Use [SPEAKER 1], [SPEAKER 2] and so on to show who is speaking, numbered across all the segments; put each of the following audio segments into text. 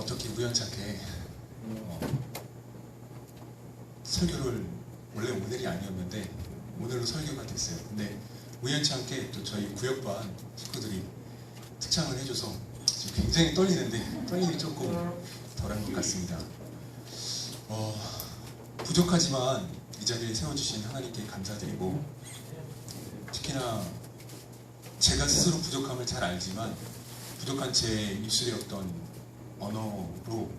[SPEAKER 1] 어떻게 우연찮게 설교를 원래 오늘이 아니었는데 오늘로 설교가 됐어요. 근데 우연치 않게 또 저희 구역반 식구들이 특창을 해줘서 지금 굉장히 떨리는데 떨림이 조금 덜한 것 같습니다. 부족하지만 이 자리에 세워주신 하나님께 감사드리고, 특히나 제가 스스로 부족함을 잘 알지만 부족한 제 입술의 어떤 언어로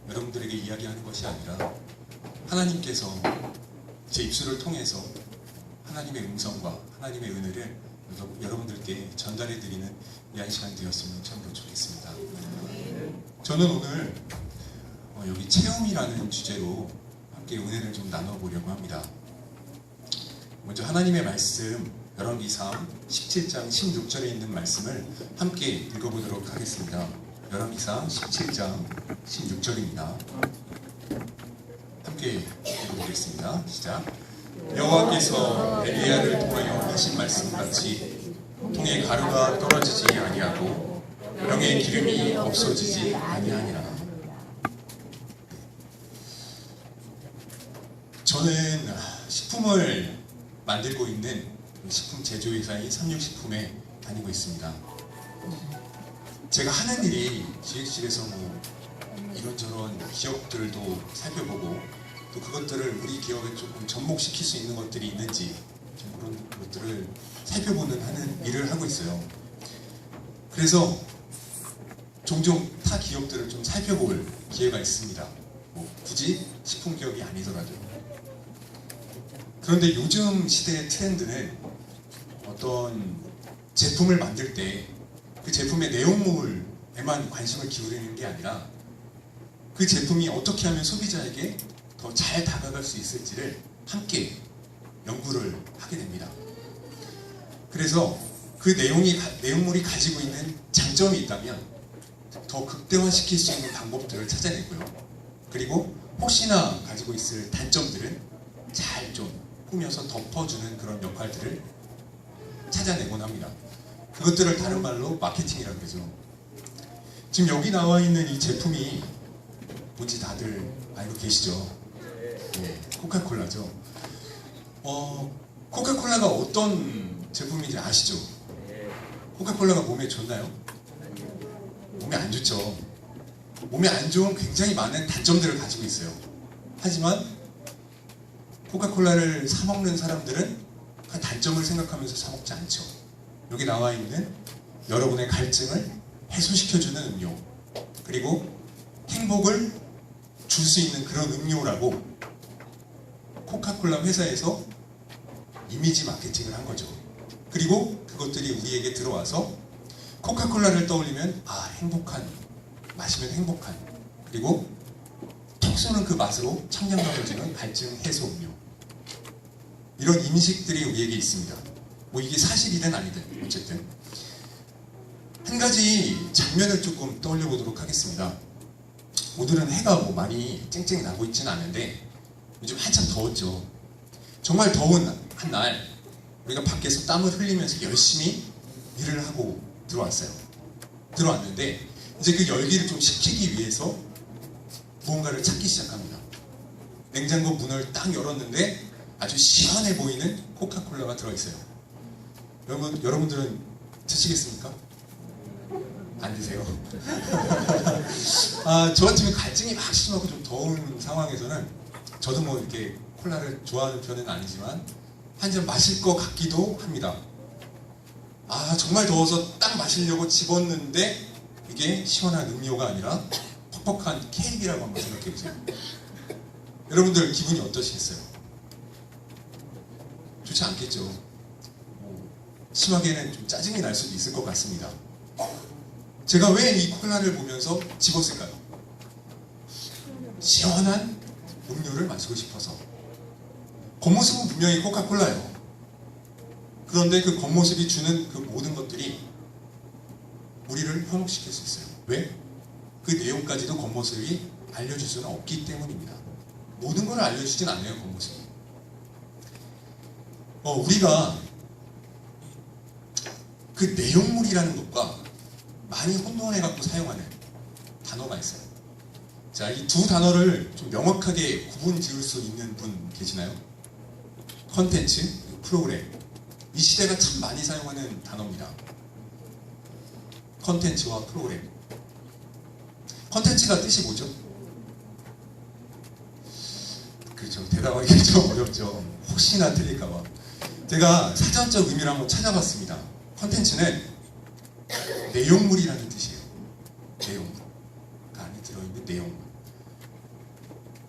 [SPEAKER 1] 여러분들에게 이야기하는 것이 아니라 하나님께서 제 입술을 통해서 하나님의 음성과 하나님의 은혜를 여러분들께 전달해드리는 귀한 시간 되었으면 참으로 좋겠습니다. 저는 오늘 여기 체험이라는 주제로 함께 은혜를 좀 나눠보려고 합니다. 먼저 하나님의 말씀 열왕기상 17장 16절에 있는 말씀을 함께 읽어보도록 하겠습니다. 열왕기상 17장 16절입니다. 함께 읽어보겠습니다. 시작. 여호와께서 엘리야를 통하여 하신 말씀같이 통에 가루가 떨어지지 아니하고 병에 기름이 없어지지 아니하니라. 저는 식품을 만들고 있는 식품 제조회사인 삼육식품에 다니고 있습니다. 제가 하는 일이 기획실에서 이런저런 기업들도 살펴보고 또 그것들을 우리 기업에 조금 접목시킬 수 있는 것들이 있는지 좀 그런 것들을 살펴보는 하는 일을 하고 있어요. 그래서 종종 타 기업들을 좀 살펴볼 기회가 있습니다. 굳이 식품 기업이 아니더라도. 그런데 요즘 시대의 트렌드는 어떤 제품을 만들 때 그 제품의 내용물에만 관심을 기울이는 게 아니라 그 제품이 어떻게 하면 소비자에게 더 잘 다가갈 수 있을지를 함께 연구를 하게 됩니다. 그래서 그 내용물이 가지고 있는 장점이 있다면 더 극대화시킬 수 있는 방법들을 찾아내고요. 그리고 혹시나 가지고 있을 단점들은 잘 좀 꾸며서 덮어주는 그런 역할들을 찾아내곤 합니다. 그것들을 다른 말로 마케팅이라고 그러죠. 지금 여기 나와 있는 이 제품이 뭔지 다들 알고 계시죠? 네, 코카콜라죠. 코카콜라가 어떤 제품인지 아시죠? 코카콜라가 몸에 좋나요? 몸에 안 좋죠. 몸에 안 좋은 굉장히 많은 단점들을 가지고 있어요. 하지만 코카콜라를 사 먹는 사람들은 그 단점을 생각하면서 사 먹지 않죠. 여기 나와 있는 여러분의 갈증을 해소시켜주는 음료, 그리고 행복을 줄 수 있는 그런 음료라고 코카콜라 회사에서 이미지 마케팅을 한 거죠. 그리고 그것들이 우리에게 들어와서 코카콜라를 떠올리면 행복한, 마시면 행복한, 그리고 톡 쏘는 그 맛으로 청량감을 주는 갈증 해소 음료, 이런 인식들이 우리에게 있습니다. 이게 사실이든 아니든 어쨌든 한 가지 장면을 조금 떠올려 보도록 하겠습니다. 오늘은 해가 많이 쨍쨍 나고 있지는 않은데 요즘 한참 더웠죠. 정말 더운 한 날 우리가 밖에서 땀을 흘리면서 열심히 일을 하고 들어왔는데 이제 그 열기를 좀 식히기 위해서 무언가를 찾기 시작합니다. 냉장고 문을 딱 열었는데 아주 시원해 보이는 코카콜라가 들어있어요. 여러분들은 드시겠습니까? 안 드세요? 저 같으면 갈증이 막 심하고 좀 더운 상황에서는 저도 이렇게 콜라를 좋아하는 편은 아니지만 한 잔 마실 것 같기도 합니다. 정말 더워서 딱 마시려고 집었는데 이게 시원한 음료가 아니라 퍽퍽한 케이크라고 한번 생각해보세요. 여러분들 기분이 어떠시겠어요? 좋지 않겠죠? 심하게는 좀 짜증이 날 수도 있을 것 같습니다. 제가 왜 이 콜라를 보면서 집었을까요? 시원한 음료를 마시고 싶어서. 겉모습은 분명히 코카콜라예요. 그런데 그 겉모습이 주는 그 모든 것들이 우리를 현혹시킬 수 있어요. 왜? 그 내용까지도 겉모습이 알려줄 수는 없기 때문입니다. 모든 걸 알려주진 않아요, 겉모습이. 우리가 그 내용물이라는 것과 많이 혼동해 갖고 사용하는 단어가 있어요. 자, 이 두 단어를 좀 명확하게 구분 지을 수 있는 분 계시나요? 컨텐츠, 프로그램. 이 시대가 참 많이 사용하는 단어입니다. 컨텐츠와 프로그램. 컨텐츠가 뜻이 뭐죠? 그렇죠. 대답하기가 좀 어렵죠. 혹시나 틀릴까봐. 제가 사전적 의미를 한번 찾아봤습니다. 컨텐츠는 내용물이라는 뜻이에요. 내용물. 그 안에 들어있는 내용물.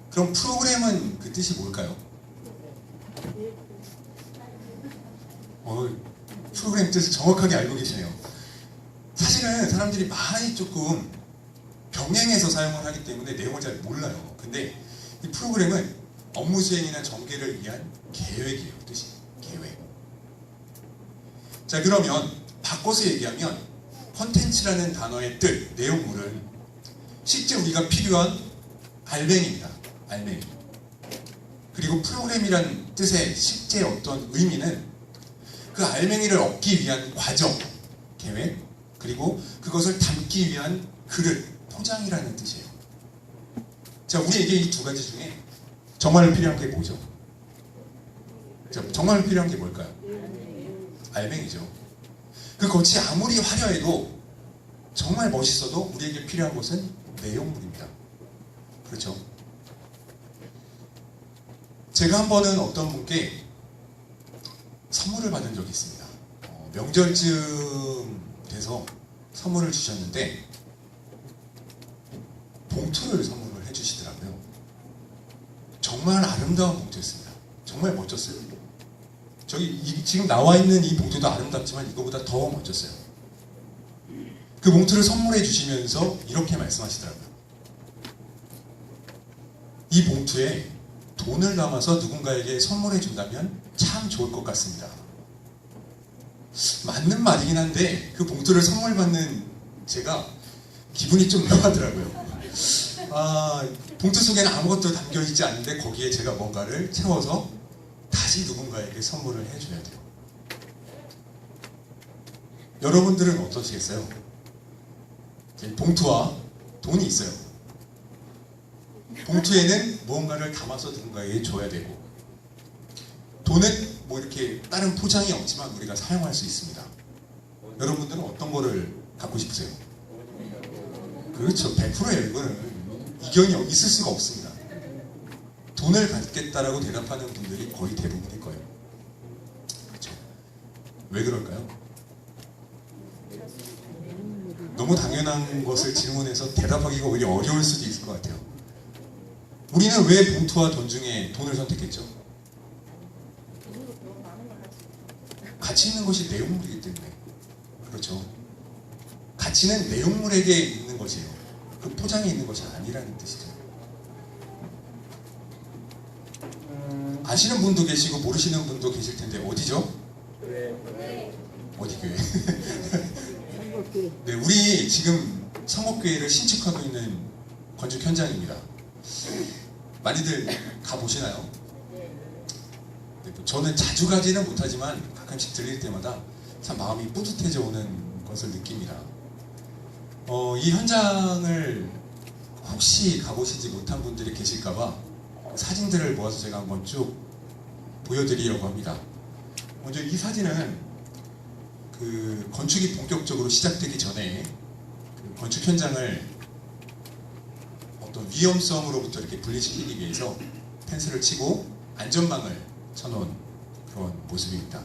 [SPEAKER 1] 그럼 프로그램은 그 뜻이 뭘까요? 프로그램 뜻을 정확하게 알고 계시네요. 사실은 사람들이 많이 조금 병행해서 사용을 하기 때문에 내용을 잘 몰라요. 근데 이 프로그램은 업무 수행이나 전개를 위한 계획이에요. 뜻이. 계획. 자, 그러면 바꿔서 얘기하면 컨텐츠라는 단어의 뜻, 내용물은 실제 우리가 필요한 알맹이입니다. 알맹이. 그리고 프로그램이라는 뜻의 실제 어떤 의미는 그 알맹이를 얻기 위한 과정, 계획, 그리고 그것을 담기 위한 그릇, 포장이라는 뜻이에요. 자, 우리에게 이 두 가지 중에 정말 필요한 게 뭐죠? 자, 정말 필요한 게 뭘까요? 알맹이죠. 그 겉이 아무리 화려해도 정말 멋있어도 우리에게 필요한 것은 내용물입니다. 그렇죠? 제가 한 번은 어떤 분께 선물을 받은 적이 있습니다. 명절쯤 돼서 선물을 주셨는데 봉투를 선물을 해주시더라고요. 정말 아름다운 봉투였습니다. 정말 멋졌어요. 지금 나와 있는 이 봉투도 아름답지만 이거보다 더 멋졌어요. 그 봉투를 선물해 주시면서 이렇게 말씀하시더라고요. 이 봉투에 돈을 담아서 누군가에게 선물해 준다면 참 좋을 것 같습니다. 맞는 말이긴 한데 그 봉투를 선물 받는 제가 기분이 좀 묘하더라고요. 봉투 속에는 아무것도 담겨 있지 않은데 거기에 제가 뭔가를 채워서 다시 누군가에게 선물을 해줘야 돼요. 여러분들은 어떠시겠어요? 봉투와 돈이 있어요. 봉투에는 무언가를 담아서 누군가에게 줘야 되고, 돈은 뭐 이렇게 다른 포장이 없지만 우리가 사용할 수 있습니다. 여러분들은 어떤 거를 갖고 싶으세요? 그렇죠. 100%예요. 이거는 이견이 있을 수가 없습니다. 돈을 갖겠다라고 대답하는 분들이 거의 대부분일 거예요. 그렇죠. 왜 그럴까요? 너무 당연한 것을 질문해서 대답하기가 오히려 어려울 수도 있을 것 같아요. 우리는 왜 봉투와 돈 중에 돈을 선택했죠? 가치 있는 것이 내용물이기 때문에. 그렇죠. 가치는 내용물에게 있는 것이에요. 그 포장에 있는 것이 아니라는 뜻이죠. 아시는 분도 계시고 모르시는 분도 계실 텐데 어디죠? 어디 교회? 네, 우리 지금 성목교회를 신축하고 있는 건축 현장입니다. 많이들 가보시나요? 네, 저는 자주 가지는 못하지만 가끔씩 들릴 때마다 참 마음이 뿌듯해져 오는 것을 느낍니다. 이 현장을 혹시 가보시지 못한 분들이 계실까봐 사진들을 모아서 제가 한번 쭉 보여드리려고 합니다. 먼저 이 사진은 그 건축이 본격적으로 시작되기 전에 그 건축 현장을 어떤 위험성으로부터 이렇게 분리시키기 위해서 펜스를 치고 안전망을 쳐놓은 그런 모습입니다.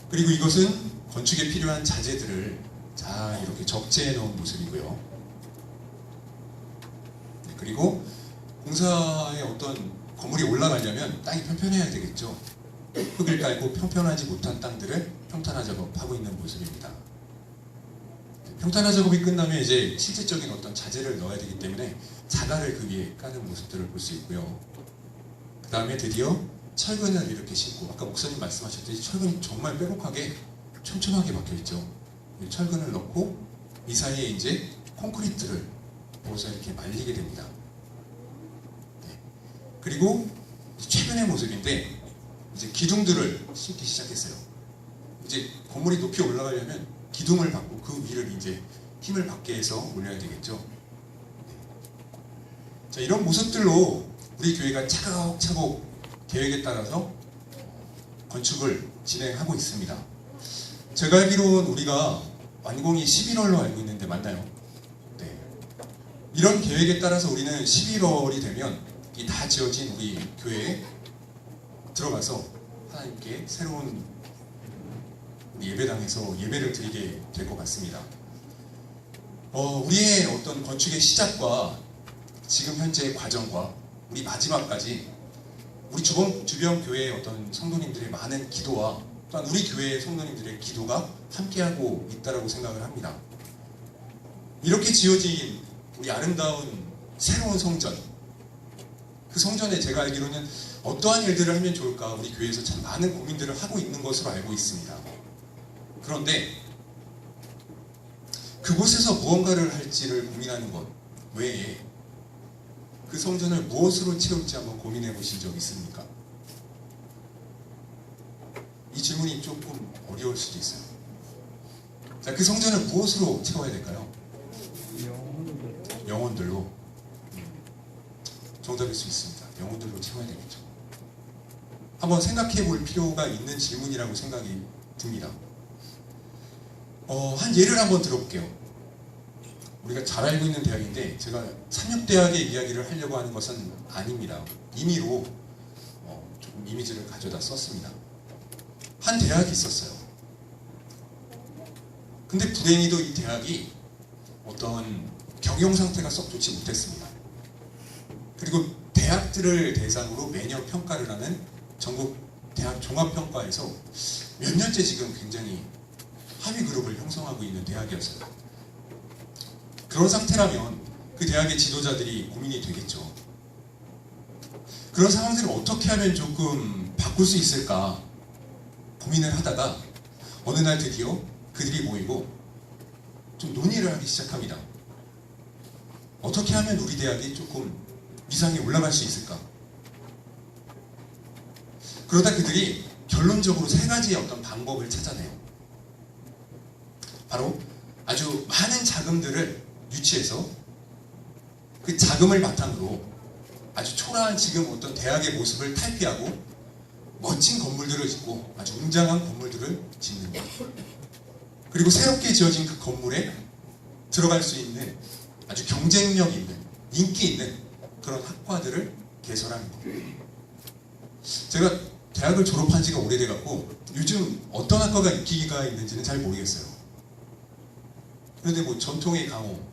[SPEAKER 1] 그리고 이것은 건축에 필요한 자재들을 잘 이렇게 적재해 놓은 모습이고요. 네, 그리고 공사의 어떤 건물이 올라가려면 땅이 평평해야 되겠죠. 흙을 깔고 평평하지 못한 땅들을 평탄화 작업하고 있는 모습입니다. 평탄화 작업이 끝나면 이제 실질적인 어떤 자재를 넣어야 되기 때문에 자갈을 그 위에 까는 모습들을 볼 수 있고요. 그 다음에 드디어 철근을 이렇게 싣고, 아까 목사님 말씀하셨듯이 철근이 정말 빼곡하게 촘촘하게 박혀있죠. 철근을 넣고 이 사이에 이제 콘크리트를 부어서 이렇게 말리게 됩니다. 네. 그리고 최근의 모습인데 이제 기둥들을 싣기 시작했어요. 이제 건물이 높이 올라가려면 기둥을 받고 그 위를 이제 힘을 받게 해서 올려야 되겠죠. 자, 이런 모습들로 우리 교회가 차곡차곡 계획에 따라서 건축을 진행하고 있습니다. 제가 알기로는 우리가 완공이 11월로 알고 있는데 맞나요? 네. 이런 계획에 따라서 우리는 11월이 되면 이 다 지어진 우리 교회에 들어가서 하나님께 새로운 우리 예배당에서 예배를 드리게 될 것 같습니다. 우리의 어떤 건축의 시작과 지금 현재의 과정과 우리 마지막까지 우리 주변 교회의 어떤 성도님들의 많은 기도와 또한 우리 교회의 성도님들의 기도가 함께하고 있다고 생각을 합니다. 이렇게 지어진 우리 아름다운 새로운 성전, 그 성전에 제가 알기로는 어떠한 일들을 하면 좋을까 우리 교회에서 참 많은 고민들을 하고 있는 것으로 알고 있습니다. 그런데 그곳에서 무언가를 할지를 고민하는 것 외에 그 성전을 무엇으로 채울지 한번 고민해 보신 적 있습니까? 이 질문이 조금 어려울 수도 있어요. 자, 그 성전을 무엇으로 채워야 될까요? 영혼들로. 정답일 수 있습니다. 영혼들로 채워야 되겠죠. 한번 생각해 볼 필요가 있는 질문이라고 생각이 듭니다. 한 예를 한번 들어볼게요. 우리가 잘 알고 있는 대학인데 제가 삼육대학의 이야기를 하려고 하는 것은 아닙니다. 임의로 조금 이미지를 가져다 썼습니다. 한 대학이 있었어요. 근데 불행히도 이 대학이 어떤 경영 상태가 썩 좋지 못했습니다. 그리고 대학들을 대상으로 매년 평가를 하는 전국 대학 종합평가에서 몇 년째 지금 굉장히 하위 그룹을 형성하고 있는 대학이었어요. 그런 상태라면 그 대학의 지도자들이 고민이 되겠죠. 그런 상황들을 어떻게 하면 조금 바꿀 수 있을까 고민을 하다가 어느 날 드디어 그들이 모이고 좀 논의를 하기 시작합니다. 어떻게 하면 우리 대학이 조금 위상이 올라갈 수 있을까? 그러다 그들이 결론적으로 세 가지의 어떤 방법을 찾아내요. 바로 아주 많은 자금들을 유치해서 그 자금을 바탕으로 아주 초라한 지금 어떤 대학의 모습을 탈피하고 멋진 건물들을 짓고 아주 웅장한 건물들을 짓는 것. 그리고 새롭게 지어진 그 건물에 들어갈 수 있는 아주 경쟁력 있는 인기 있는 그런 학과들을 개설하는 것. 제가 대학을 졸업한 지가 오래돼갖고 요즘 어떤 학과가 인기가 있는지는 잘 모르겠어요. 그런데 뭐 전통의 강호,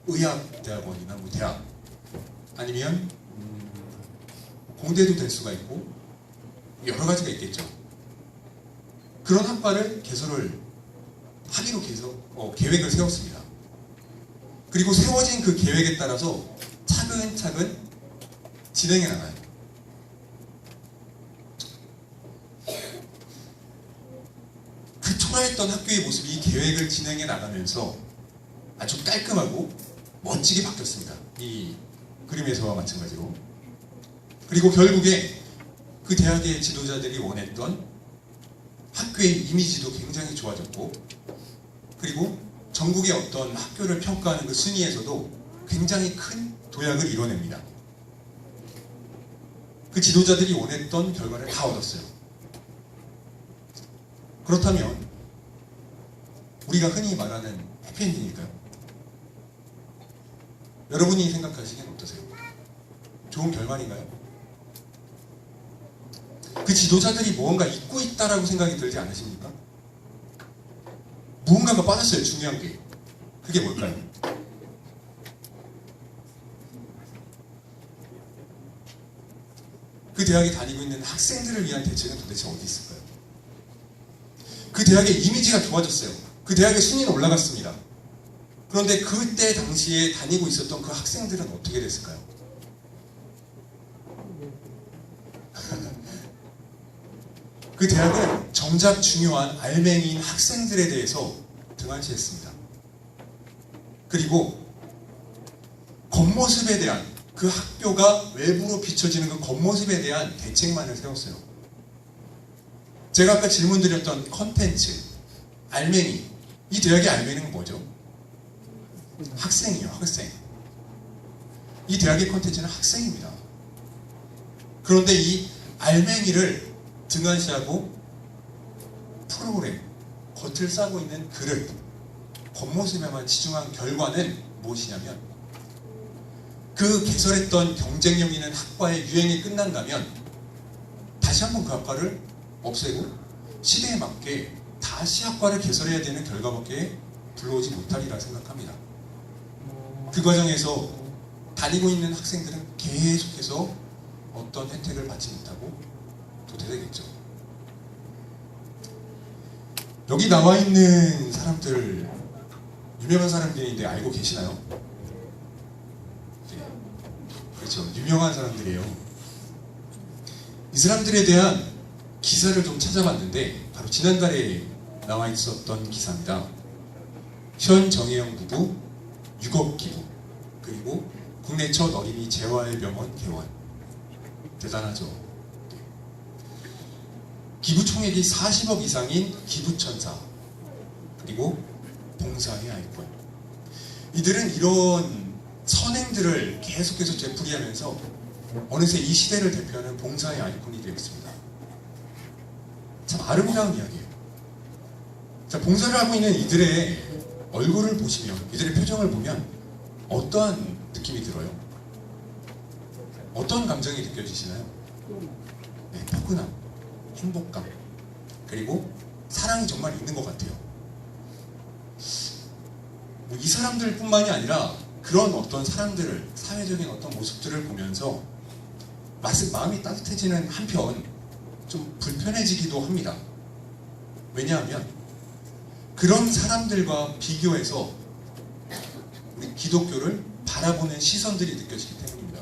[SPEAKER 1] 의학대학원이나 뭐 대학 아니면 공대도 될 수가 있고 여러 가지가 있겠죠. 그런 학과를 개설을 하기로 계획을 세웠습니다. 그리고 세워진 그 계획에 따라서 차근차근 진행해 나가요. 그 초라했던 학교의 모습이 이 계획을 진행해 나가면서 아주 깔끔하고 멋지게 바뀌었습니다. 이 그림에서와 마찬가지로. 그리고 결국에 그 대학의 지도자들이 원했던 학교의 이미지도 굉장히 좋아졌고, 그리고 전국의 어떤 학교를 평가하는 그 순위에서도 굉장히 큰 도약을 이뤄냅니다. 그 지도자들이 원했던 결과를 다 얻었어요. 그렇다면 우리가 흔히 말하는 해피엔딩일까요? 여러분이 생각하시기엔 어떠세요? 좋은 결말인가요? 그 지도자들이 무언가 잊고 있다라고 생각이 들지 않으십니까? 무언가가 빠졌어요. 중요한 게. 그게 뭘까요? 그 대학에 다니고 있는 학생들을 위한 대책은 도대체 어디 있을까요? 그 대학의 이미지가 좋아졌어요. 그 대학의 순위는 올라갔습니다. 그런데 그때 당시에 다니고 있었던 그 학생들은 어떻게 됐을까요? 그 대학은 정작 중요한 알맹이인 학생들에 대해서 등한시했습니다. 그리고 겉모습에 대한, 그 학교가 외부로 비춰지는 그 겉모습에 대한 대책만을 세웠어요. 제가 아까 질문드렸던 컨텐츠, 알맹이, 이 대학의 알맹이는 뭐죠? 학생이요, 학생. 이 대학의 콘텐츠는 학생입니다. 그런데 이 알맹이를 등한시하고 프로그램, 겉을 싸고 있는 그릇, 겉모습에만 치중한 결과는 무엇이냐면 그 개설했던 경쟁력 있는 학과의 유행이 끝난다면 다시 한번 그 학과를 없애고 시대에 맞게 다시 학과를 개설해야 되는 결과밖에 불러오지 못하리라 생각합니다. 그 과정에서 다니고 있는 학생들은 계속해서 어떤 혜택을 받지 못하고 도태되겠죠. 여기 나와 있는 사람들 유명한 사람들인데 알고 계시나요? 네. 그렇죠. 유명한 사람들이에요. 이 사람들에 대한 기사를 좀 찾아봤는데 바로 지난달에 나와 있었던 기사입니다. 현 정혜영 부부 6억 기부, 그리고 국내 첫 어린이 재활 병원 개원. 대단하죠. 네. 기부 총액이 40억 이상인 기부천사, 그리고 봉사의 아이콘. 이들은 이런 선행들을 계속해서 되풀이하면서 어느새 이 시대를 대표하는 봉사의 아이콘이 되었습니다. 참 아름다운 이야기예요. 자, 봉사를 하고 있는 이들의 얼굴을 보시면, 이들의 표정을 보면 어떠한 느낌이 들어요? 어떤 감정이 느껴지시나요? 네, 포근함, 행복감, 그리고 사랑이 정말 있는 것 같아요. 이 사람들 뿐만이 아니라 그런 어떤 사람들을, 사회적인 어떤 모습들을 보면서 마음이 따뜻해지는 한편 좀 불편해지기도 합니다. 왜냐하면 그런 사람들과 비교해서 우리 기독교를 바라보는 시선들이 느껴지기 때문입니다.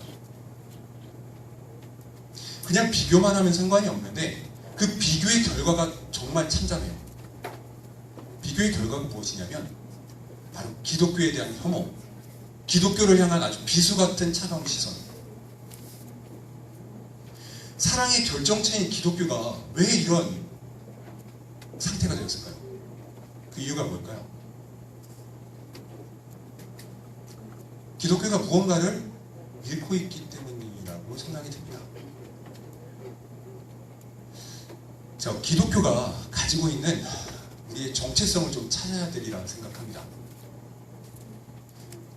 [SPEAKER 1] 그냥 비교만 하면 상관이 없는데 그 비교의 결과가 정말 참담해요. 비교의 결과가 무엇이냐면 바로 기독교에 대한 혐오, 기독교를 향한 아주 비수 같은 차가운 시선. 사랑의 결정체인 기독교가 왜 이런 상태가 되었을까요? 그 이유가 뭘까요? 기독교가 무언가를 잃고 있기 때문이라고 생각이 듭니다. 자, 기독교가 가지고 있는 우리의 정체성을 좀 찾아야 되리라 생각합니다.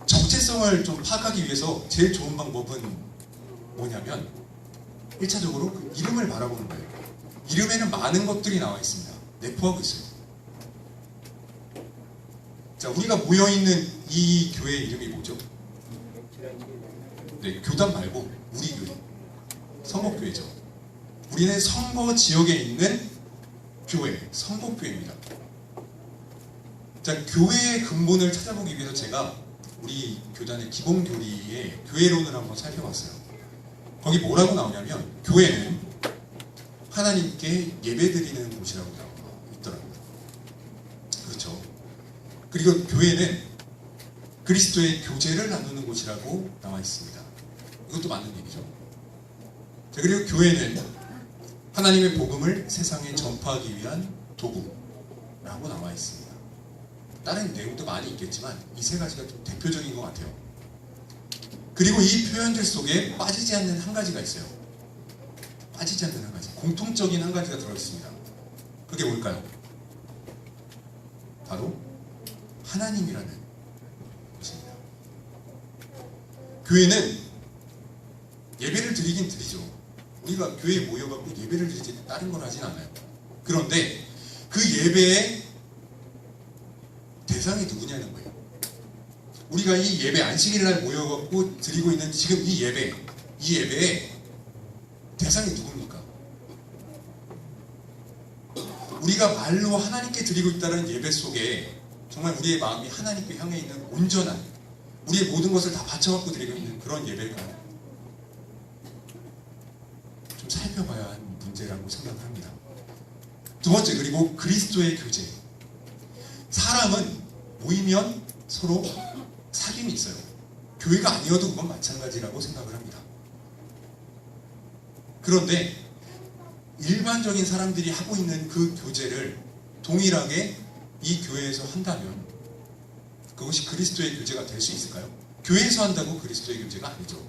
[SPEAKER 1] 정체성을 좀 파악하기 위해서 제일 좋은 방법은 뭐냐면 1차적으로 그 이름을 바라보는 거예요. 이름에는 많은 것들이 나와 있습니다. 내포하고 있어요. 자, 우리가 모여있는 이 교회의 이름이 뭐죠? 네, 교단 말고 우리 교회, 성목교회죠. 우리는 선거 지역에 있는 교회, 선곡교회입니다. 자, 교회의 근본을 찾아보기 위해서 제가 우리 교단의 기본교리의 교회론을 한번 살펴봤어요. 거기 뭐라고 나오냐면 교회는 하나님께 예배드리는 곳이라고 있더라고요. 그렇죠. 그리고 교회는 그리스도의 교제를 나누는 곳이라고 나와 있습니다. 이것도 맞는 얘기죠. 자, 그리고 교회는 하나님의 복음을 세상에 전파하기 위한 도구라고 나와 있습니다. 다른 내용도 많이 있겠지만 이 세 가지가 좀 대표적인 것 같아요. 그리고 이 표현들 속에 빠지지 않는 한 가지가 있어요. 빠지지 않는 한 가지, 공통적인 한 가지가 들어있습니다. 그게 뭘까요? 바로 하나님이라는 것입니다. 교회는 예배를 드리긴 드리죠. 우리가 교회에 모여갖고 예배를 드리지 다른 걸 하진 않아요. 그런데 그 예배의 대상이 누구냐는 거예요. 우리가 이 예배 안식일날 모여갖고 드리고 있는 지금 이 예배의 대상이 누굽니까? 우리가 말로 하나님께 드리고 있다는 예배 속에 정말 우리의 마음이 하나님께 향해 있는 온전한, 우리의 모든 것을 다 바쳐갖고 드리고 있는 그런 예배가 좀 살펴봐야 하는 문제라고 생각합니다. 두 번째, 그리고 그리스도의 교제. 사람은 모이면 서로 사귐이 있어요. 교회가 아니어도 그건 마찬가지라고 생각을 합니다. 그런데 일반적인 사람들이 하고 있는 그 교제를 동일하게 이 교회에서 한다면 그것이 그리스도의 교제가 될 수 있을까요? 교회에서 한다고 그리스도의 교제가 아니죠.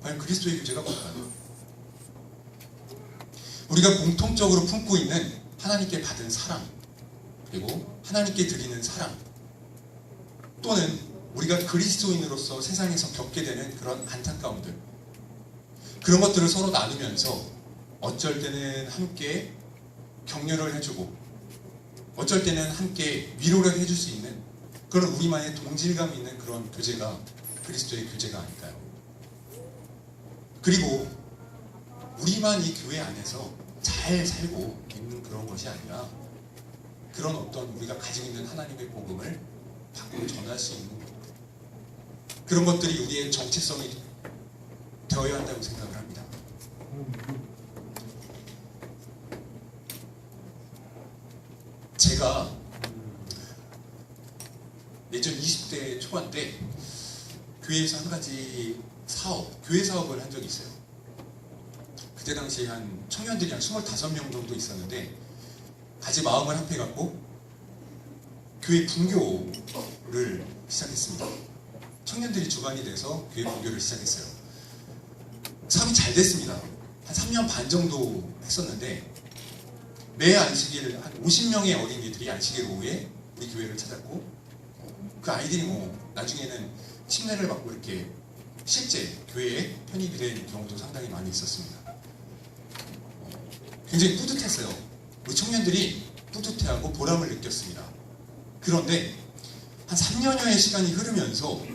[SPEAKER 1] 과연 그리스도의 교제가 뭘까요? 우리가 공통적으로 품고 있는 하나님께 받은 사랑, 그리고 하나님께 드리는 사랑, 또는 우리가 그리스도인으로서 세상에서 겪게 되는 그런 안타까움들, 그런 것들을 서로 나누면서 어쩔 때는 함께 격려를 해주고 어쩔 때는 함께 위로를 해줄 수 있는 그런 우리만의 동질감 있는 그런 교제가 그리스도의 교제가 아닐까요? 그리고 우리만 이 교회 안에서 잘 살고 있는 그런 것이 아니라 그런 어떤 우리가 가지고 있는 하나님의 복음을 밖으로 전할 수 있는 것, 그런 것들이 우리의 정체성이 되어야 한다고 생각을 합니다. 제가 예전 20대 초반 때 교회에서 한 가지 교회 사업을 한 적이 있어요. 그때 당시에 한 청년들이 한 25명 정도 있었는데 같이 마음을 합해 갖고 교회 분교를 시작했습니다. 청년들이 주관이 돼서 교회 분교를 시작했어요. 사업이 잘 됐습니다. 한 3년 반 정도 했었는데 매 안식일 한 50명의 어린이들이 안식일 오후에 우리 교회를 찾았고 그 아이들이 나중에는 침례를 받고 이렇게 실제 교회에 편입이 된 경우도 상당히 많이 있었습니다. 굉장히 뿌듯했어요. 우리 청년들이 뿌듯해하고 보람을 느꼈습니다. 그런데 한 3년여의 시간이 흐르면서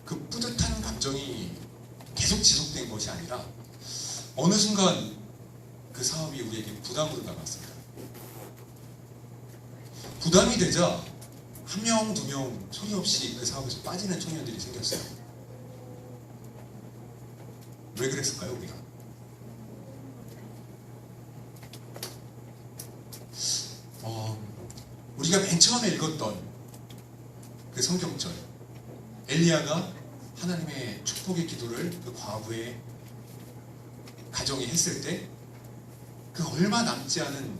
[SPEAKER 1] 그 뿌듯한 감정이 계속 지속된 것이 아니라 어느 순간 그 사업이 우리에게 부담으로 다가왔습니다. 부담이 되자 한 명, 두 명 소리 없이 그 사업에서 빠지는 청년들이 생겼어요. 왜 그랬을까요, 우리가? 우리가 맨 처음에 읽었던 그 성경절, 엘리야가 하나님의 축복의 기도를 그 과부의 가정에 했을 때 그 얼마 남지 않은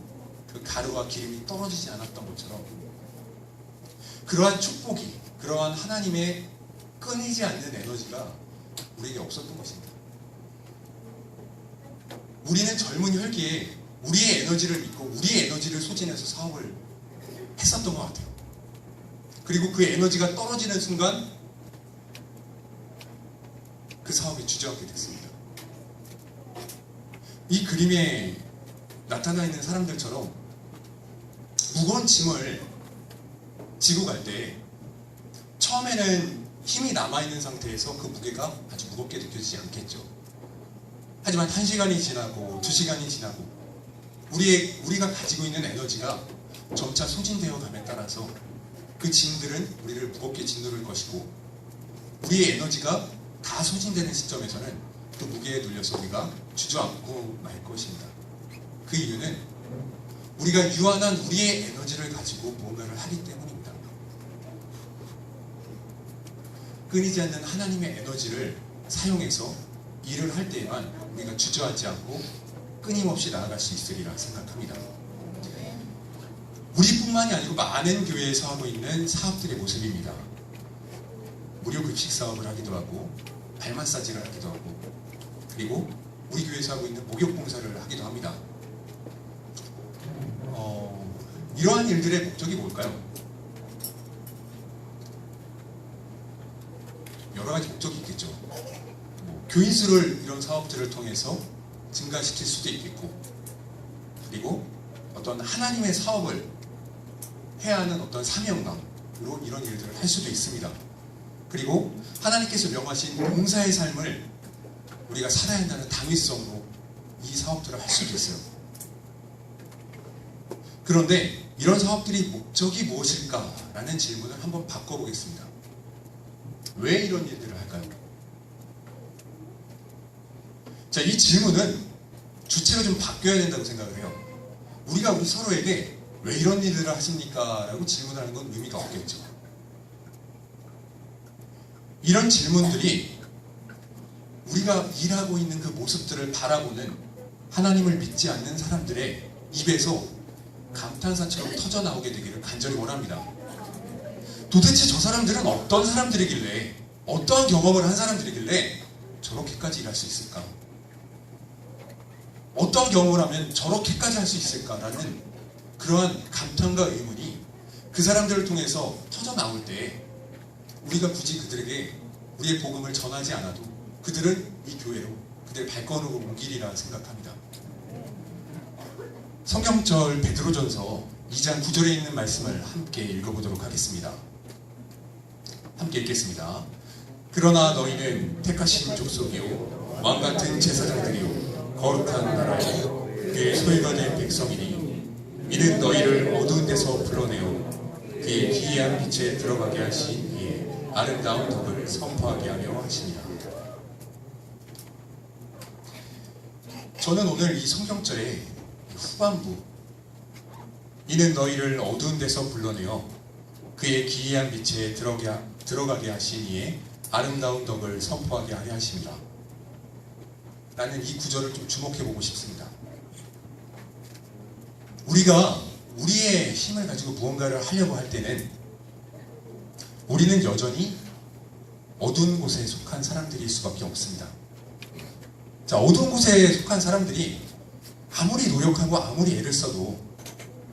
[SPEAKER 1] 그 가루와 기름이 떨어지지 않았던 것처럼 그러한 축복이, 그러한 하나님의 끊이지 않는 에너지가 우리에게 없었던 것입니다. 우리는 젊은 혈기에 우리의 에너지를 믿고 우리의 에너지를 소진해서 사업을 했었던 것 같아요. 그리고 그 에너지가 떨어지는 순간 그 사업이 주저앉게 됐습니다. 이 그림에 나타나 있는 사람들처럼 무거운 짐을 지고 갈 때 처음에는 힘이 남아있는 상태에서 그 무게가 아주 무겁게 느껴지지 않겠죠. 하지만 1시간이 지나고 2시간이 지나고 우리가 가지고 있는 에너지가 점차 소진되어 감에 따라서 그 짐들은 우리를 무겁게 짓누를 것이고 우리의 에너지가 다 소진되는 시점에서는 그 무게에 눌려서 우리가 주저앉고 말 것입니다. 그 이유는 우리가 유한한 우리의 에너지를 가지고 무언가를 하기 때문입니다. 끊이지 않는 하나님의 에너지를 사용해서 일을 할 때에만 우리가 주저하지 않고 끊임없이 나아갈 수 있으리라 생각합니다. 우리뿐만이 아니고 많은 교회에서 하고 있는 사업들의 모습입니다. 무료 급식 사업을 하기도 하고 발 마사지를 하기도 하고 그리고 우리 교회에서 하고 있는 목욕 봉사를 하기도 합니다. 이러한 일들의 목적이 뭘까요? 여러 가지 목적이 있겠죠. 교인 수를 이런 사업들을 통해서 증가시킬 수도 있겠고 그리고 어떤 하나님의 사업을 해야 하는 어떤 사명감으로 이런 일들을 할 수도 있습니다. 그리고 하나님께서 명하신 봉사의 삶을 우리가 살아야 한다는 당위성으로 이 사업들을 할 수도 있어요. 그런데 이런 사업들이 목적이 무엇일까라는 질문을 한번 바꿔보겠습니다. 왜 이런 일들을 할까요? 자, 이 질문은 주체가 좀 바뀌어야 된다고 생각을 해요. 우리가 우리 서로에게 왜 이런 일들을 하십니까? 라고 질문하는 건 의미가 없겠죠. 이런 질문들이 우리가 일하고 있는 그 모습들을 바라보는 하나님을 믿지 않는 사람들의 입에서 감탄사처럼 터져나오게 되기를 간절히 원합니다. 도대체 저 사람들은 어떤 사람들이길래, 어떠한 경험을 한 사람들이길래 저렇게까지 일할 수 있을까? 어떤 경험을 하면 저렇게까지 할 수 있을까라는 그러한 감탄과 의문이 그 사람들을 통해서 터져 나올 때 우리가 굳이 그들에게 우리의 복음을 전하지 않아도 그들은 이 교회로 그들의 발걸음으로 오기리라 생각합니다. 성경절 베드로전서 2장 9절에 있는 말씀을 함께 읽어보도록 하겠습니다. 함께 읽겠습니다. 그러나 너희는 택하신 족속이요 왕같은 제사장들이요 거룩한 나라요 그의 소유가 된 백성이니 이는 너희를 어두운 데서 불러내어 그의 기이한 빛에 들어가게 하신 이의 아름다운 덕을 선포하게 하려 하시니라. 저는 오늘 이 성경절의 후반부, 이는 너희를 어두운 데서 불러내어 그의 기이한 빛에 들어가게 하신 이의 아름다운 덕을 선포하게 하려 하십니다 라는 이 구절을 좀 주목해보고 싶습니다. 우리가 우리의 힘을 가지고 무언가를 하려고 할 때는 우리는 여전히 어두운 곳에 속한 사람들일 수밖에 없습니다. 자, 어두운 곳에 속한 사람들이 아무리 노력하고 아무리 애를 써도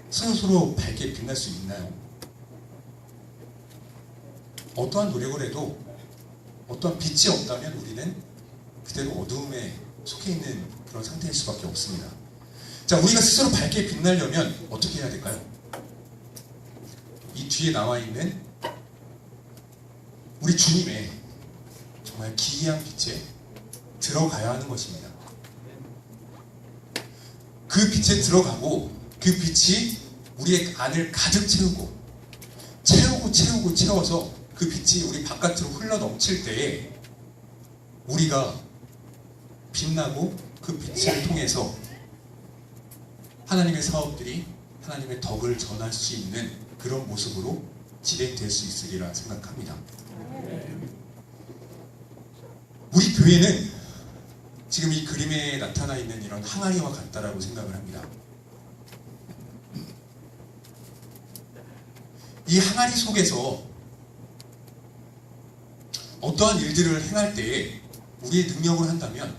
[SPEAKER 1] 스스로 밝게 빛날 수 있나요? 어떠한 노력을 해도 어떠한 빛이 없다면 우리는 그대로 어두움에 속해 있는 그런 상태일 수밖에 없습니다. 자, 우리가 스스로 밝게 빛나려면 어떻게 해야 될까요? 이 뒤에 나와 있는 우리 주님의 정말 기이한 빛에 들어가야 하는 것입니다. 그 빛에 들어가고 그 빛이 우리의 안을 가득 채워서 그 빛이 우리 바깥으로 흘러 넘칠 때에 우리가 빛나고 그 빛을 통해서 하나님의 사업들이 하나님의 덕을 전할 수 있는 그런 모습으로 진행될 수 있으리라 생각합니다. 우리 교회는 지금 이 그림에 나타나 있는 이런 항아리와 같다라고 생각을 합니다. 이 항아리 속에서 어떠한 일들을 행할 때에 우리의 능력을 한다면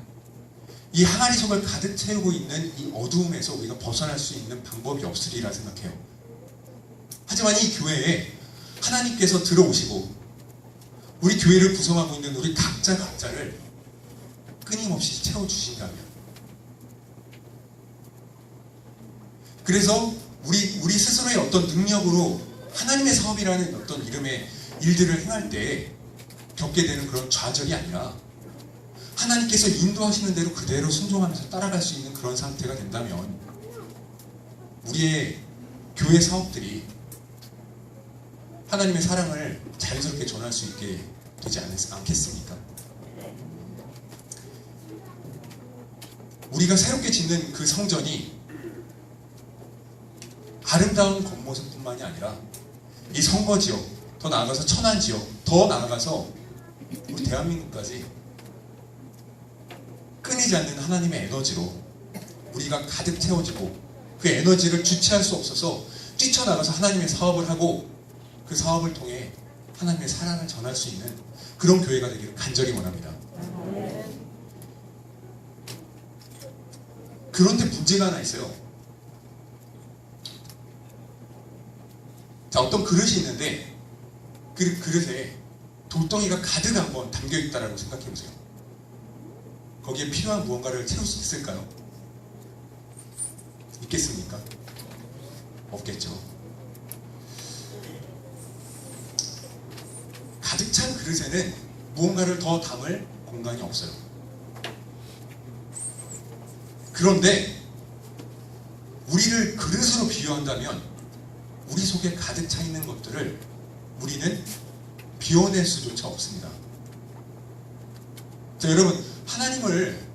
[SPEAKER 1] 이 항아리 속을 가득 채우고 있는 이 어두움에서 우리가 벗어날 수 있는 방법이 없으리라 생각해요. 하지만 이 교회에 하나님께서 들어오시고 우리 교회를 구성하고 있는 우리 각자를 끊임없이 채워주신다면, 그래서 우리 스스로의 어떤 능력으로 하나님의 사업이라는 어떤 이름의 일들을 행할 때 겪게 되는 그런 좌절이 아니라 하나님께서 인도하시는 대로 그대로 순종하면서 따라갈 수 있는 그런 상태가 된다면 우리의 교회 사업들이 하나님의 사랑을 자연스럽게 전할 수 있게 되지 않겠습니까? 우리가 새롭게 짓는 그 성전이 아름다운 겉모습뿐만이 아니라 이 선거지역, 더 나아가서 천안지역, 더 나아가서 우리 대한민국까지 끊이지 않는 하나님의 에너지로 우리가 가득 채워지고 그 에너지를 주체할 수 없어서 뛰쳐나가서 하나님의 사업을 하고 그 사업을 통해 하나님의 사랑을 전할 수 있는 그런 교회가 되기를 간절히 원합니다. 그런데 문제가 하나 있어요. 자, 어떤 그릇이 있는데 그 그릇에 돌덩이가 가득 한번 담겨있다라고 생각해보세요. 거기에 필요한 무언가를 채울 수 있을까요? 있겠습니까? 없겠죠. 가득 찬 그릇에는 무언가를 더 담을 공간이 없어요. 그런데 우리를 그릇으로 비유한다면 우리 속에 가득 차 있는 것들을 우리는 비워낼 수조차 없습니다. 자, 여러분, 하나님을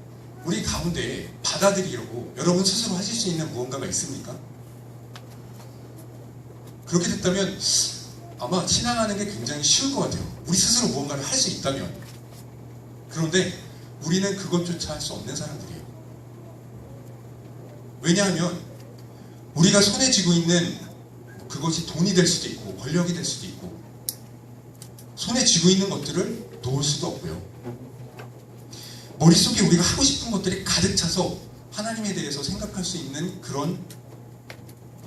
[SPEAKER 1] 우리 가운데 받아들이려고 여러분 스스로 하실 수 있는 무언가가 있습니까? 그렇게 됐다면 아마 신앙하는 게 굉장히 쉬울 것 같아요. 우리 스스로 무언가를 할 수 있다면. 그런데 우리는 그것조차 할 수 없는 사람들이에요. 왜냐하면 우리가 손에 쥐고 있는 그것이 돈이 될 수도 있고 권력이 될 수도 있고 손에 쥐고 있는 것들을 놓을 수도 없고요. 머릿속에 우리가 하고 싶은 것들이 가득 차서 하나님에 대해서 생각할 수 있는 그런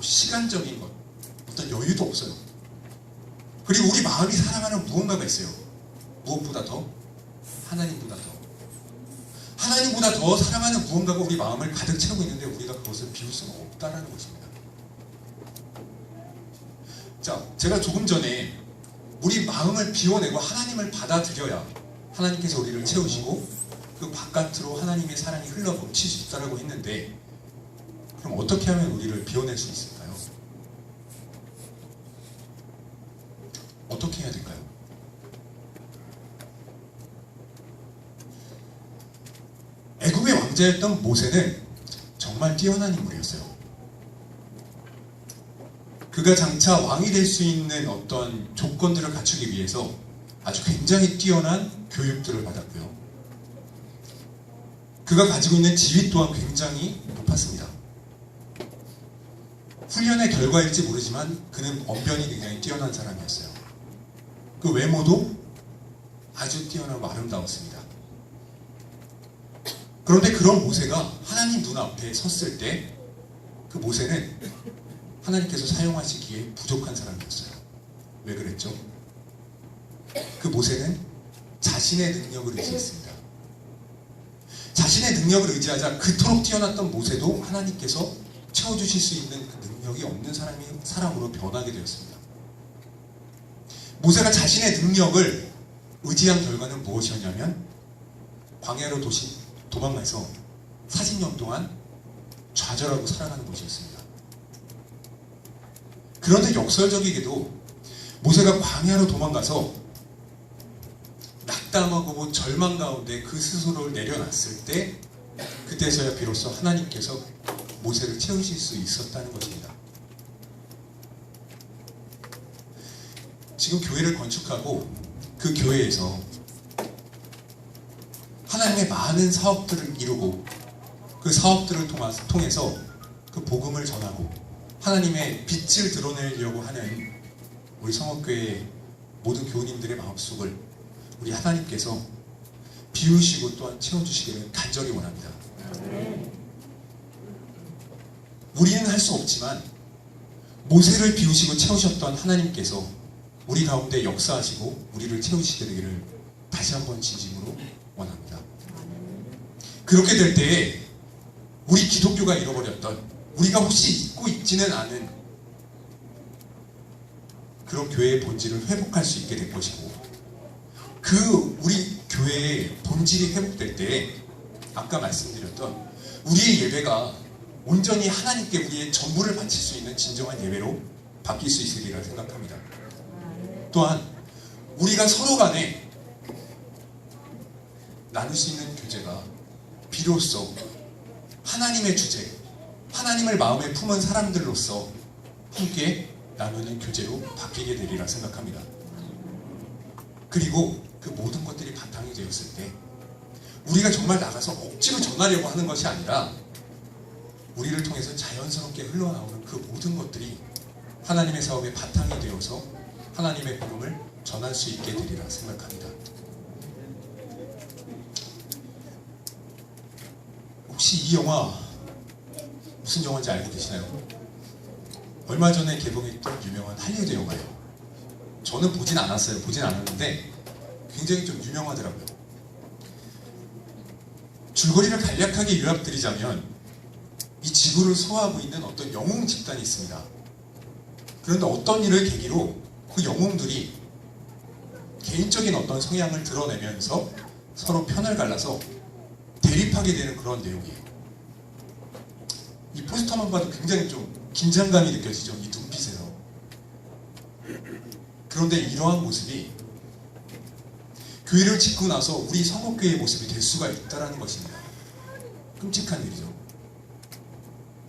[SPEAKER 1] 시간적인 것, 어떤 여유도 없어요. 그리고 우리 마음이 사랑하는 무언가가 있어요. 무엇보다 더? 하나님보다 더. 하나님보다 더 사랑하는 무언가가 우리 마음을 가득 채우고 있는데 우리가 그것을 비울 수가 없다는 것입니다. 자, 제가 조금 전에 우리 마음을 비워내고 하나님을 받아들여야 하나님께서 우리를 채우시고 그 바깥으로 하나님의 사랑이 흘러 넘칠 수 있다고 했는데, 그럼 어떻게 하면 우리를 비워낼 수 있을까요? 어떻게 해야 될까요? 애굽의 왕자였던 모세는 정말 뛰어난 인물이었어요. 그가 장차 왕이 될 수 있는 어떤 조건들을 갖추기 위해서 아주 굉장히 뛰어난 교육들을 받았고요. 그가 가지고 있는 지위 또한 굉장히 높았습니다. 훈련의 결과일지 모르지만 그는 언변이 굉장히 뛰어난 사람이었어요. 그 외모도 아주 뛰어나고 아름다웠습니다. 그런데 그런 모세가 하나님 눈앞에 섰을 때 그 모세는 하나님께서 사용하시기에 부족한 사람이었어요. 왜 그랬죠? 그 모세는 자신의 능력을 의지했습니다. 자신의 능력을 의지하자 그토록 뛰어났던 모세도 하나님께서 채워주실 수 있는 그 능력이 없는 사람으로 변하게 되었습니다. 모세가 자신의 능력을 의지한 결과는 무엇이었냐면 광야로 도망가서 40년 동안 좌절하고 살아가는 것이었습니다. 그런데 역설적이게도 모세가 광야로 도망가서 낙담하고 절망 가운데 그 스스로를 내려놨을 때 그때서야 비로소 하나님께서 모세를 채우실 수 있었다는 것입니다. 지금 교회를 건축하고 그 교회에서 하나님의 많은 사업들을 이루고 그 사업들을 통해서 그 복음을 전하고 하나님의 빛을 드러내려고 하는 우리 성업교회의 모든 교우님들의 마음속을 우리 하나님께서 비우시고 또한 채워주시기를 간절히 원합니다. 우리는 할 수 없지만 모세를 비우시고 채우셨던 하나님께서 우리 가운데 역사하시고 우리를 채우시게 되기를 다시 한번 진심으로 원합니다. 그렇게 될 때에 우리 기독교가 잃어버렸던, 우리가 혹시 잊고 있지는 않은 그런 교회의 본질을 회복할 수 있게 될 것이고, 그 우리 교회의 본질이 회복될 때에 아까 말씀드렸던 우리의 예배가 온전히 하나님께 우리의 전부를 바칠 수 있는 진정한 예배로 바뀔 수 있으리라 생각합니다. 또한 우리가 서로 간에 나눌 수 있는 교제가 비로소 하나님의 주제, 하나님을 마음에 품은 사람들로서 함께 나누는 교제로 바뀌게 되리라 생각합니다. 그리고 그 모든 것들이 바탕이 되었을 때 우리가 정말 나가서 억지로 전하려고 하는 것이 아니라 우리를 통해서 자연스럽게 흘러나오는 그 모든 것들이 하나님의 사업의 바탕이 되어서 하나님의 복음을 전할 수 있게 되리라 생각합니다. 혹시 이 영화 무슨 영화인지 알고 계시나요? 얼마 전에 개봉했던 유명한 할리우드 영화예요. 저는 보진 않았어요. 보진 않았는데 굉장히 좀 유명하더라고요. 줄거리를 간략하게 요약드리자면 이 지구를 소화하고 있는 어떤 영웅 집단이 있습니다. 그런데 어떤 일을 계기로 그 영웅들이 개인적인 어떤 성향을 드러내면서 서로 편을 갈라서 대립하게 되는 그런 내용이에요. 이 포스터만 봐도 굉장히 좀 긴장감이 느껴지죠. 이 눈빛에서. 그런데 이러한 모습이 교회를 짓고 나서 우리 성업교회의 모습이 될 수가 있다는 것입니다. 끔찍한 일이죠.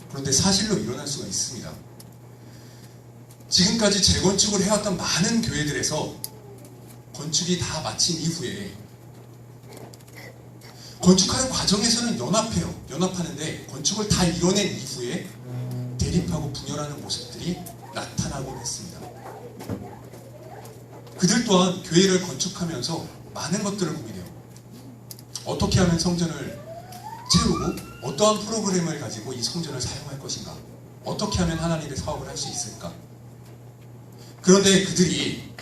[SPEAKER 1] 그런데 사실로 일어날 수가 있습니다. 지금까지 재건축을 해왔던 많은 교회들에서 건축이 다 마친 이후에 건축하는 과정에서는 연합하는데 건축을 다 이뤄낸 이후에 대립하고 분열하는 모습들이 나타나곤 했습니다. 그들 또한 교회를 건축하면서 많은 것들을 고민해요. 어떻게 하면 성전을 채우고 어떠한 프로그램을 가지고 이 성전을 사용할 것인가? 어떻게 하면 하나님의 사업을 할 수 있을까? 그런데 그들이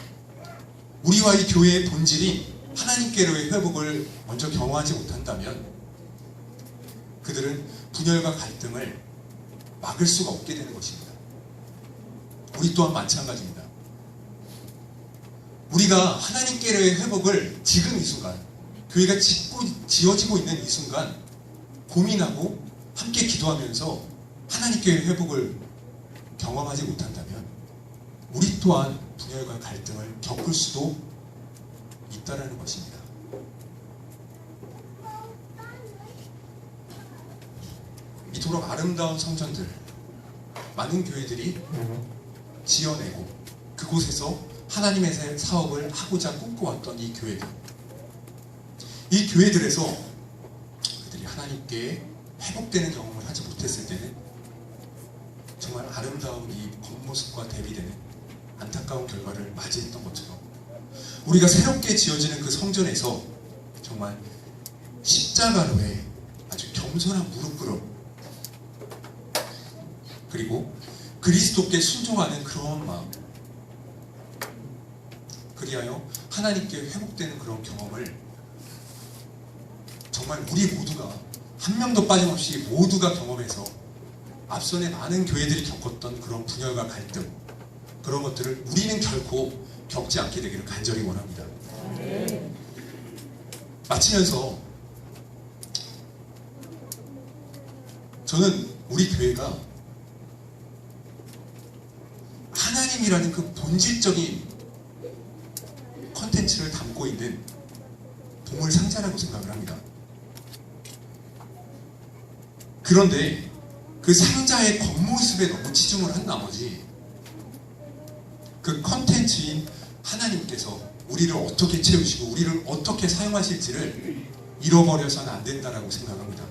[SPEAKER 1] 우리와 이 교회의 본질이 하나님께로의 회복을 먼저 경험하지 못한다면 그들은 분열과 갈등을 막을 수가 없게 되는 것입니다. 우리 또한 마찬가지입니다. 우리가 하나님께로의 회복을 지금 이 순간, 교회가 지어지고 있는 이 순간 고민하고 함께 기도하면서 하나님께로의 회복을 경험하지 못한다면 우리 또한 분열과 갈등을 겪을 수도 있다라는 것입니다. 이토록 아름다운 성전들, 많은 교회들이 지어내고 그곳에서 하나님의 사업을 하고자 꿈꿔왔던 이 교회들, 이 교회들에서 그들이 하나님께 회복되는 경험을 하지 못했을 때는 정말 아름다운 이 겉모습과 대비되는 안타까운 결과를 맞이했던 것처럼 우리가 새롭게 지어지는 그 성전에서 정말 십자가로의 아주 겸손한 무릎 꿇음, 그리고 그리스도께 순종하는 그런 마음, 그리하여 하나님께 회복되는 그런 경험을 정말 우리 모두가 한 명도 빠짐없이 모두가 경험해서 앞선에 많은 교회들이 겪었던 그런 분열과 갈등, 그런 것들을 우리는 결코 겪지 않게 되기를 간절히 원합니다. 마치면서 저는 우리 교회가 하나님이라는 그 본질적인 컨텐츠를 담고 있는 보물 상자라고 생각을 합니다. 그런데 그 상자의 겉모습에 너무 치중을 한 나머지 그 컨텐츠인 하나님께서 우리를 어떻게 채우시고 우리를 어떻게 사용하실지를 잃어버려서는 안 된다라고 생각합니다.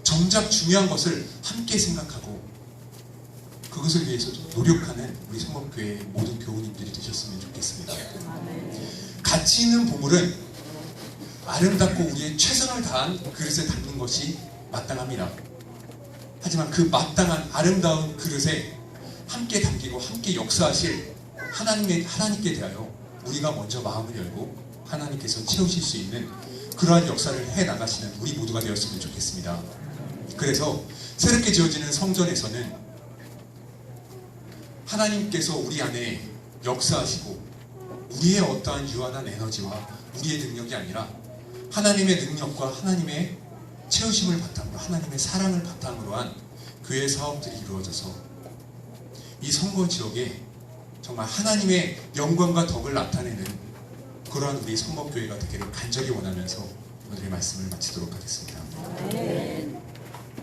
[SPEAKER 1] 정작 중요한 것을 함께 생각하고 그것을 위해서 노력하는 우리 성목교회의 모든 교우님들이 되셨으면 좋겠습니다. 가치 있는 보물은 아름답고 우리의 최선을 다한 그릇에 담는 것이 마땅합니다. 하지만 그 마땅한 아름다운 그릇에 함께 담기고 함께 역사하실 하나님께 대하여 우리가 먼저 마음을 열고 하나님께서 채우실 수 있는 그러한 역사를 해 나가시는 우리 모두가 되었으면 좋겠습니다. 그래서 새롭게 지어지는 성전에서는 하나님께서 우리 안에 역사하시고 우리의 어떠한 유한한 에너지와 우리의 능력이 아니라 하나님의 능력과 하나님의 채우심을 바탕으로 하나님의 사랑을 바탕으로 한 교회 사업들이 이루어져서 이 선거 지역에 정말 하나님의 영광과 덕을 나타내는 그러한 우리 성목교회가 되기를 간절히 원하면서 오늘의 말씀을 마치도록 하겠습니다.